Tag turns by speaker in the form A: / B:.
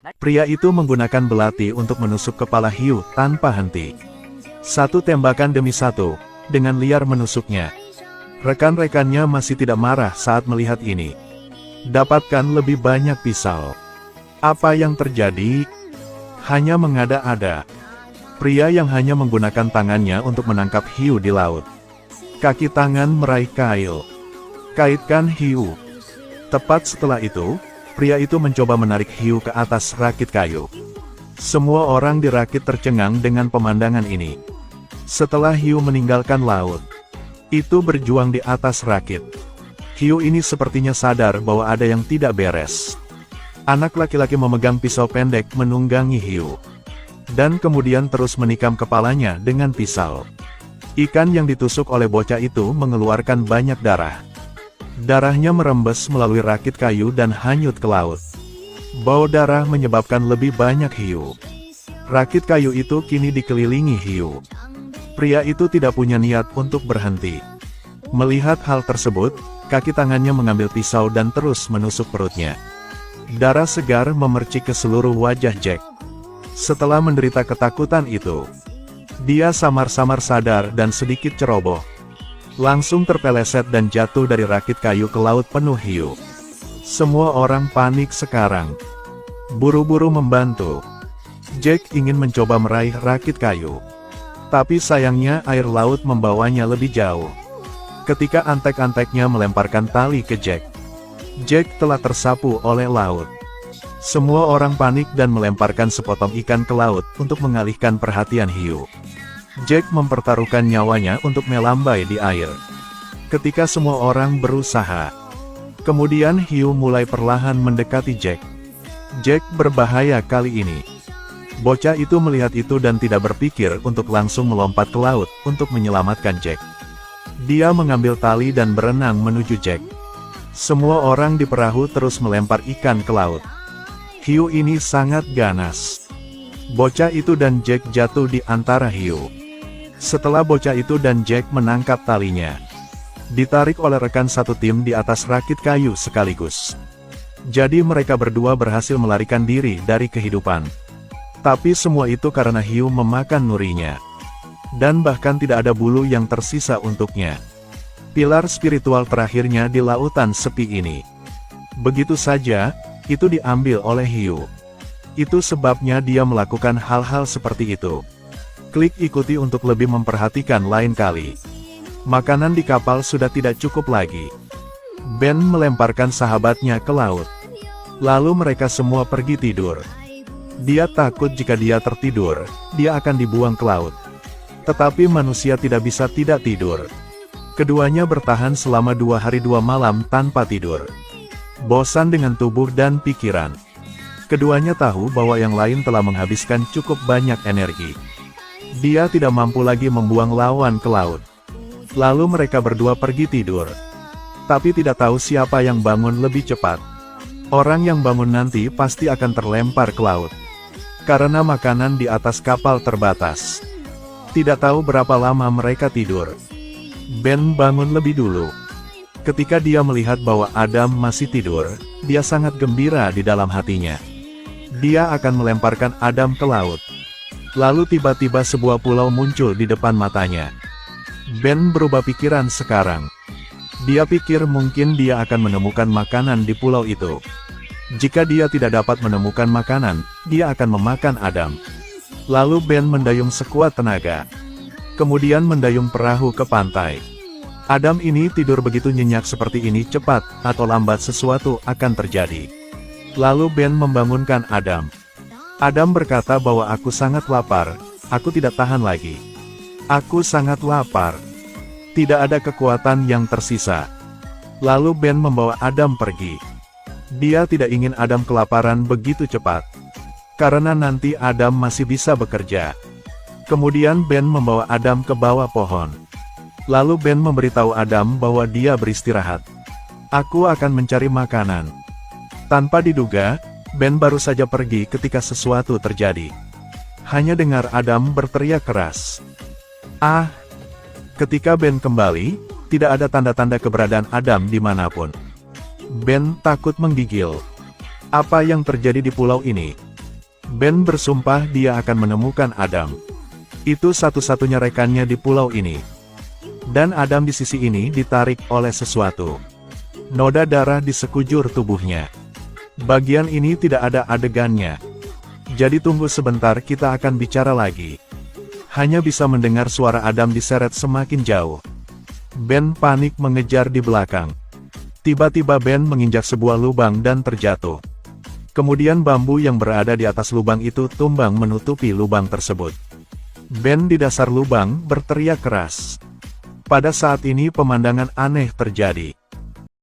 A: Pria itu menggunakan belati untuk menusuk kepala hiu tanpa henti. Satu tembakan demi satu, dengan liar menusuknya. Rekan-rekannya masih tidak marah saat melihat ini. Dapatkan lebih banyak pisau. Apa yang terjadi? Hanya mengada-ada. Pria yang hanya menggunakan tangannya untuk menangkap hiu di laut. Kaki tangan meraih kail. Kaitkan hiu. Tepat setelah itu, pria itu mencoba menarik hiu ke atas rakit kayu. Semua orang di rakit tercengang dengan pemandangan ini. Setelah hiu meninggalkan laut, itu berjuang di atas rakit. Hiu ini sepertinya sadar bahwa ada yang tidak beres. Anak laki-laki memegang pisau pendek menunggangi hiu. Dan kemudian terus menikam kepalanya dengan pisau. Ikan yang ditusuk oleh bocah itu mengeluarkan banyak darah. Darahnya merembes melalui rakit kayu dan hanyut ke laut. Bau darah menyebabkan lebih banyak hiu. Rakit kayu itu kini dikelilingi hiu. Pria itu tidak punya niat untuk berhenti. Melihat hal tersebut, kaki tangannya mengambil pisau dan terus menusuk perutnya. Darah segar memercik ke seluruh wajah Jack. Setelah menderita ketakutan itu, dia samar-samar sadar dan sedikit ceroboh. Langsung terpeleset dan jatuh dari rakit kayu ke laut penuh hiu. Semua orang panik sekarang. Buru-buru membantu. Jack ingin mencoba meraih rakit kayu. Tapi sayangnya air laut membawanya lebih jauh. Ketika antek-anteknya melemparkan tali ke Jack, Jack telah tersapu oleh laut. Semua orang panik dan melemparkan sepotong ikan ke laut untuk mengalihkan perhatian hiu. Jack mempertaruhkan nyawanya untuk melambai di air. Ketika semua orang berusaha, kemudian hiu mulai perlahan mendekati Jack. Jack berbahaya kali ini. Bocah itu melihat itu dan tidak berpikir untuk langsung melompat ke laut untuk menyelamatkan Jack. Dia mengambil tali dan berenang menuju Jack. Semua orang di perahu terus melempar ikan ke laut. Hiu ini sangat ganas. Bocah itu dan Jack jatuh di antara hiu. Setelah bocah itu dan Jack menangkap talinya, ditarik oleh rekan satu tim di atas rakit kayu sekaligus. Jadi mereka berdua berhasil melarikan diri dari kehidupan. Tapi semua itu karena hiu memakan nurinya. Dan bahkan tidak ada bulu yang tersisa untuknya. Pilar spiritual terakhirnya di lautan sepi ini. Begitu saja, itu diambil oleh hiu. Itu sebabnya dia melakukan hal-hal seperti itu. Klik ikuti untuk lebih memperhatikan lain kali. Makanan di kapal sudah tidak cukup lagi. Ben melemparkan sahabatnya ke laut. Lalu mereka semua pergi tidur. Dia takut jika dia tertidur, dia akan dibuang ke laut. Tetapi manusia tidak bisa tidak tidur. Keduanya bertahan selama 2 hari 2 malam tanpa tidur. Bosan dengan tubuh dan pikiran. Keduanya tahu bahwa yang lain telah menghabiskan cukup banyak energi. Dia tidak mampu lagi membuang lawan ke laut. Lalu mereka berdua pergi tidur. Tapi tidak tahu siapa yang bangun lebih cepat. Orang yang bangun nanti pasti akan terlempar ke laut. Karena makanan di atas kapal terbatas. Tidak tahu berapa lama mereka tidur. Ben bangun lebih dulu. Ketika dia melihat bahwa Adam masih tidur, dia sangat gembira di dalam hatinya. Dia akan melemparkan Adam ke laut. Lalu tiba-tiba sebuah pulau muncul di depan matanya. Ben berubah pikiran sekarang. Dia pikir mungkin dia akan menemukan makanan di pulau itu. Jika dia tidak dapat menemukan makanan, dia akan memakan Adam. Lalu Ben mendayung sekuat tenaga. Kemudian mendayung perahu ke pantai. Adam ini tidur begitu nyenyak seperti ini, cepat atau lambat sesuatu akan terjadi. Lalu Ben membangunkan Adam. Adam berkata bahwa aku sangat lapar, aku tidak tahan lagi. Aku sangat lapar. Tidak ada kekuatan yang tersisa. Lalu Ben membawa Adam pergi. Dia tidak ingin Adam kelaparan begitu cepat. Karena nanti Adam masih bisa bekerja. Kemudian Ben membawa Adam ke bawah pohon. Lalu Ben memberitahu Adam bahwa dia beristirahat. Aku akan mencari makanan. Tanpa diduga, Ben baru saja pergi ketika sesuatu terjadi. Hanya dengar Adam berteriak keras. Ah! Ketika Ben kembali, tidak ada tanda-tanda keberadaan Adam dimanapun. Ben takut menggigil. Apa yang terjadi di pulau ini? Ben bersumpah dia akan menemukan Adam. Itu satu-satunya rekannya di pulau ini. Dan Adam di sisi ini ditarik oleh sesuatu. Noda darah di sekujur tubuhnya. Bagian ini tidak ada adegannya. Jadi tunggu sebentar, kita akan bicara lagi. Hanya bisa mendengar suara Adam diseret semakin jauh. Ben panik mengejar di belakang. Tiba-tiba Ben menginjak sebuah lubang dan terjatuh. Kemudian bambu yang berada di atas lubang itu tumbang menutupi lubang tersebut. Ben di dasar lubang berteriak keras. Pada saat ini pemandangan aneh terjadi.